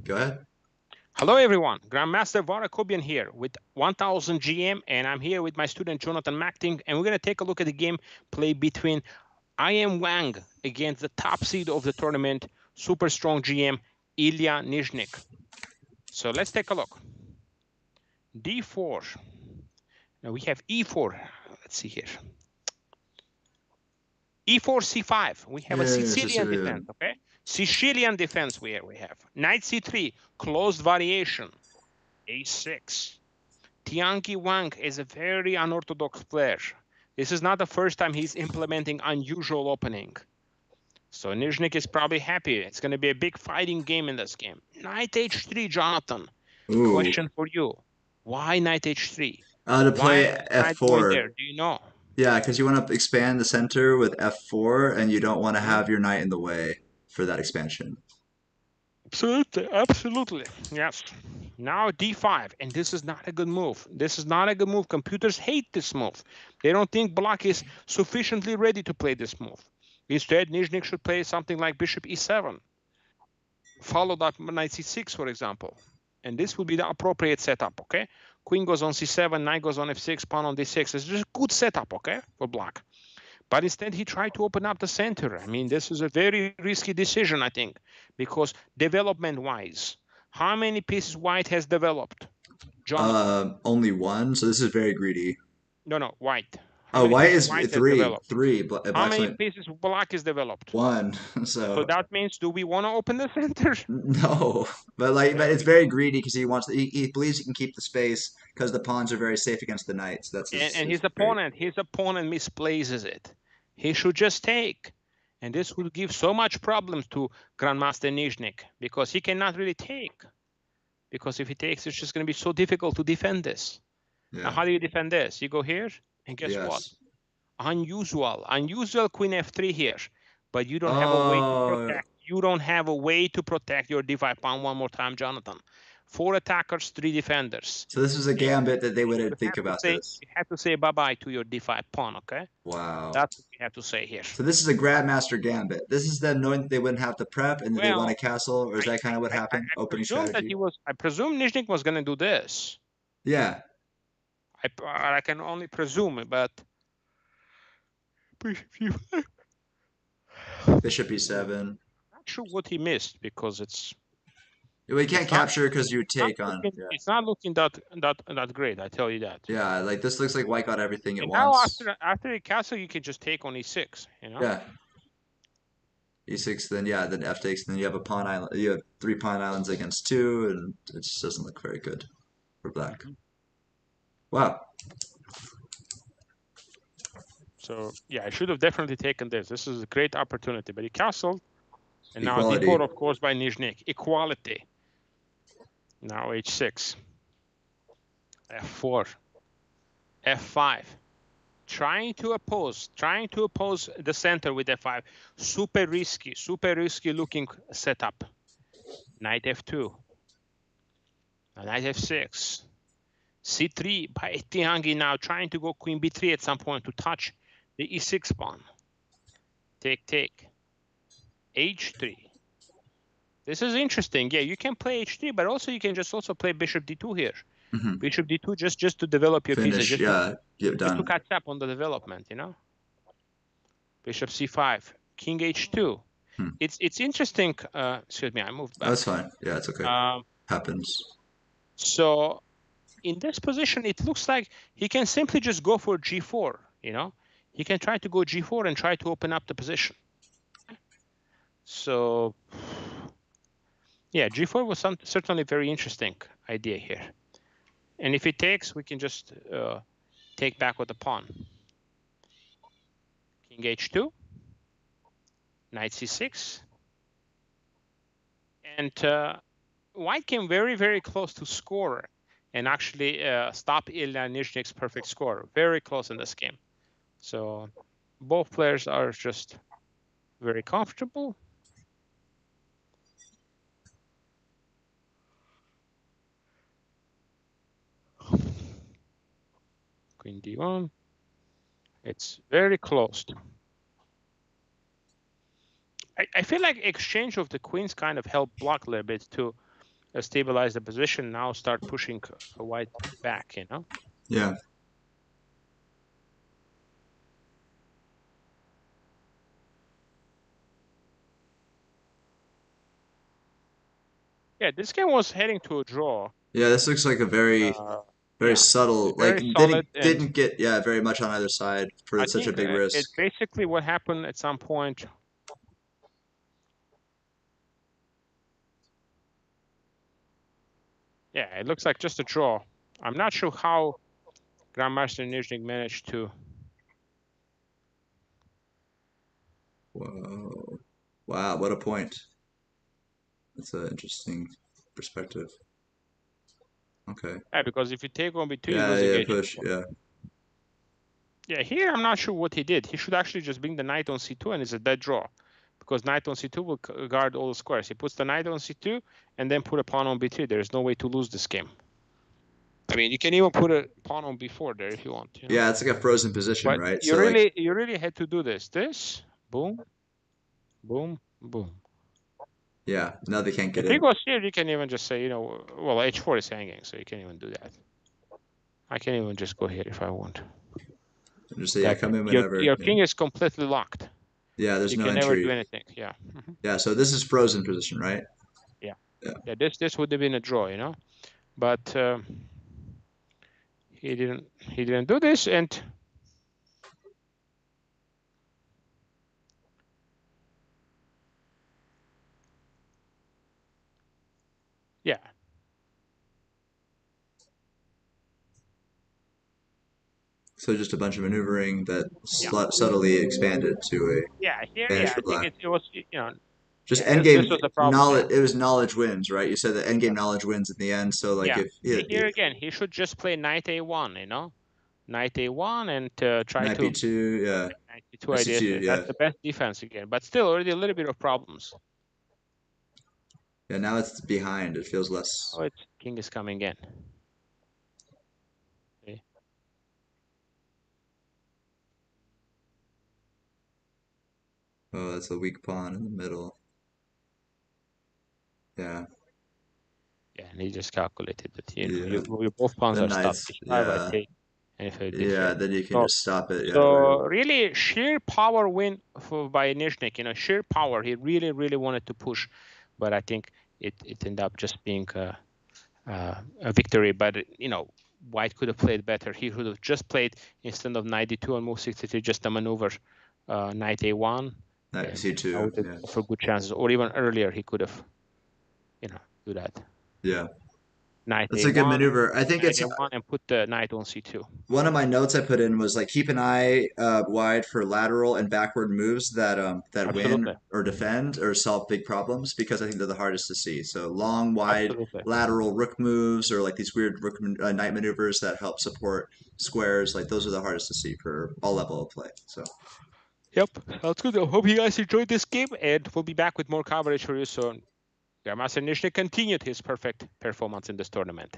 Go ahead. Hello, everyone. Grandmaster VAR AKOBIAN here with 1000 GM, and I'm here with my student Jonathan Macting, and we're going to take a look at the game play between IM Wang against the top seed of the tournament, super strong GM NYZHNYK. So let's take a look. D4. Now we have E4. Let's see here. E4, C5. We have a Sicilian defense, okay? Sicilian defense we have. Knight C3, closed variation. A6. Tianqi Wang is a very unorthodox player. This is not the first time he's implementing unusual opening. So NYZHNYK is probably happy. It's going to be a big fighting game in this game. Knight H3, Jonathan. Ooh. Question for you. Why Knight H3? To play F4. There? Do you know? Yeah, because you want to expand the center with F4, and you don't want to have your knight in the way for that expansion. Absolutely, absolutely. Yes. Now D5, and this is not a good move. This is not a good move. Computers hate this move. They don't think black is sufficiently ready to play this move. Instead, NYZHNYK should play something like bishop E7, followed up knight C6, for example. And this will be the appropriate setup, okay? Queen goes on C7, knight goes on F6, pawn on D6. It's just a good setup, okay, for black. But instead, he tried to open up the center. I mean, this is a very risky decision, I think, because development-wise, how many pieces white has developed? Jonathan? Only one, so this is very greedy. No, white. White is three. How many pieces black is developed? One. So that means, do we want to open the center? No, but it's very greedy because he believes he can keep the space because the pawns are very safe against the knights. That's his opponent misplaces it. He should just take, and this will give so much problems to Grandmaster NYZHNYK because he cannot really take. Because if he takes, it's just going to be so difficult to defend this. Yeah. Now, how do you defend this? You go here, and guess what? Unusual Queen F3 here, but you don't have a way to protect. You don't have a way to protect your D5 pawn. One more time, Jonathan. 4 attackers, 3 defenders. So this is a gambit that they wouldn't think about this. You have to say bye-bye to your D5 pawn, okay? Wow. That's what you have to say here. So this is a grandmaster gambit. This is them knowing that they wouldn't have to prep and they want a castle, or is that kind of what happened? Opening strategy? I presume NYZHNYK was going to do this. Yeah. I can only presume, but... Bishop E7. Not sure what he missed because it's... Well, you can't capture because you take on. It's not looking that great. I tell you that. Yeah, like this looks like white got everything it wants. Now after a castle, you can just take on E6. You know. Yeah. E6, then F takes, then you have a pawn island. You have 3 pawn islands against 2, and it just doesn't look very good for black. Wow. So yeah, I should have definitely taken this. This is a great opportunity, but he castled, and now D4, of course, by NYZHNYK. Equality. Now H6, F4, F5, trying to oppose the center with F5. Super risky looking setup. Knight F2, Knight F6, C3 by Tianqi now trying to go Queen B3 at some point to touch the E6 pawn. Take, H3. This is interesting. Yeah, you can play H3, but also you can just play Bishop D2 here. Bishop D2 just to develop your pieces. Just to catch up on the development, you know. Bishop C5, King H2. It's interesting. Excuse me, I moved back. That's fine. Yeah, it's okay. Happens. So in this position, it looks like he can simply just go for G4, you know. He can try to go G4 and try to open up the position. So... yeah, G4 was certainly a very interesting idea here. And if he takes, we can just take back with the pawn. King H2, Knight C6. And white came very, very close to score and actually stop NYZHNYK's perfect score. Very close in this game. So both players are just very comfortable. Queen D1. It's very close. I feel like exchange of the queens kind of helped block a little bit to stabilize the position. Now start pushing a white back, you know? Yeah. Yeah, this game was heading to a draw. Yeah, this looks like a very Yeah, subtle, very like solid, and didn't get very much on either side for I such a think big it's risk. basically what happened at some point. Yeah, it looks like just a draw. I'm not sure how Grandmaster NYZHNYK managed to. Whoa. Wow, what a point. That's an interesting perspective. Okay. Yeah, because if you take on B2, you Yeah, lose the yeah, gauge. push, yeah. Yeah, here I'm not sure what he did. He should actually just bring the knight on c2 and it's a dead draw. Because knight on c2 will guard all the squares. He puts the knight on c2 and then put a pawn on b3. There's no way to lose this game. I mean, you can even put a pawn on b4 there if you want. You know? Yeah, it's like a frozen position, But right? you So really, like you really had to do this. This, boom, boom, boom. yeah, now they can't get If he in. goes here, you can even just say, you know, well, h4 is hanging, so you can even do that. I can even just go here if I want. Just say, yeah, come in Your whenever. king is completely locked. Yeah, there's You no can never entry. do anything. Yeah. Yeah, so this is frozen position, right? Yeah. Yeah. Yeah. This would have been a draw, you know, but he didn't do this, and yeah. So just a bunch of maneuvering that Yeah. subtly expanded to a Yeah. Here, advantage yeah. for I think black. it was, you know, Just yeah. This endgame was the problem. Yeah. knowledge. It was knowledge wins, right? You said that endgame knowledge wins in the end. So like Yeah. if Here again, he should just play knight a1, you know, knight a1 and try knight to b2, yeah, knight b2 ideas. c2, yeah, That's the best defense again, but still already a little bit of problems. yeah. Now it's behind. It feels less. Oh, it's king is coming in. Okay. Oh, that's a weak pawn in the middle. Yeah, Yeah, and he just calculated that, you know, yeah. your both pawns The are stopped. knights, h5, I yeah, take, and if I did yeah. here. Then you can So, just stop it. Yeah, right. so really sheer power win by NYZHNYK, you know, sheer power. He really, really wanted to push, but I think it ended up just being a victory. But, you know, White could have played better. He could have just played, instead of knight d2 and move 63, just a maneuver knight a1. Knight And c2, that would have yeah, offered good chances. Or even earlier, he could have, you know, do that. yeah. Knight That's a good a1, maneuver. I think knight it's a1, and put the knight on c2. one of my notes I put in was like keep an eye wide for lateral and backward moves that win Absolutely. or defend or solve big problems because I think they're the hardest to see. So long, wide, Absolutely. lateral rook moves or like these weird knight maneuvers that help support squares. Like those are the hardest to see for all level of play. So Yep. Sounds good. I hope you guys enjoyed this game, and we'll be back with more coverage for you soon. Grandmaster NYZHNYK continued his perfect performance in this tournament.